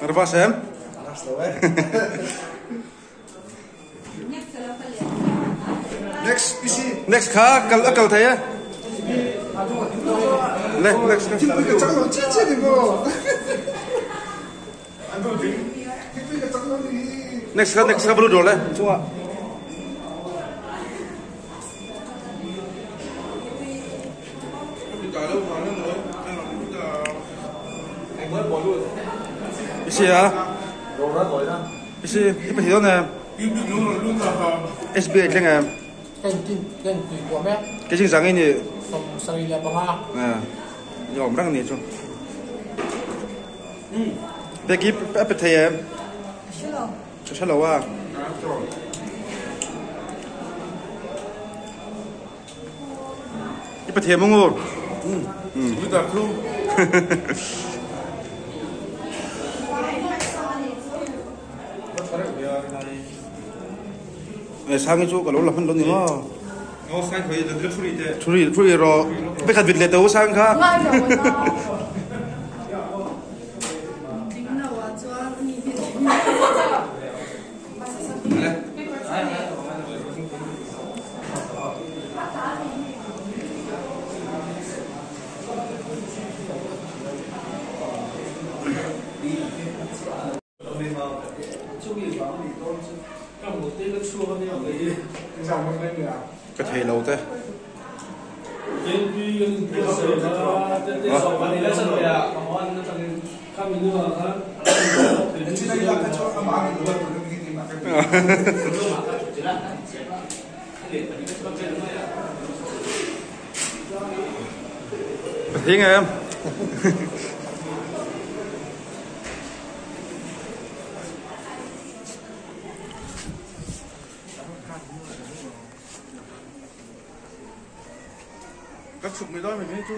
Arva xem. Next, PC. Next khá cầu thấy á. Next. TV가 장난 진짜 되고. TV가 장난이. Next khá blue rồi đấy. Chung ạ. Isi à? Isi, cái gì đó nè. SBA chứ nè. Kênh tùy của mẹ. Cái chính sáng ấy nhỉ? Phòng sợi là bao ha. À, nhỏm răng nè chung. Đây cái áp thầy em. Sao lâu à? Cái thầy mong ngồi. Với tập luôn. Sang chỗ cả lỗ là phân lớn nữa. Nó sang khởi là rất free thế. Free rồi. Bây giờ Việt lệ tàu sang khác. Cái thầy lâu thế. Tiếng em. Các chụp người đó mình thấy chưa?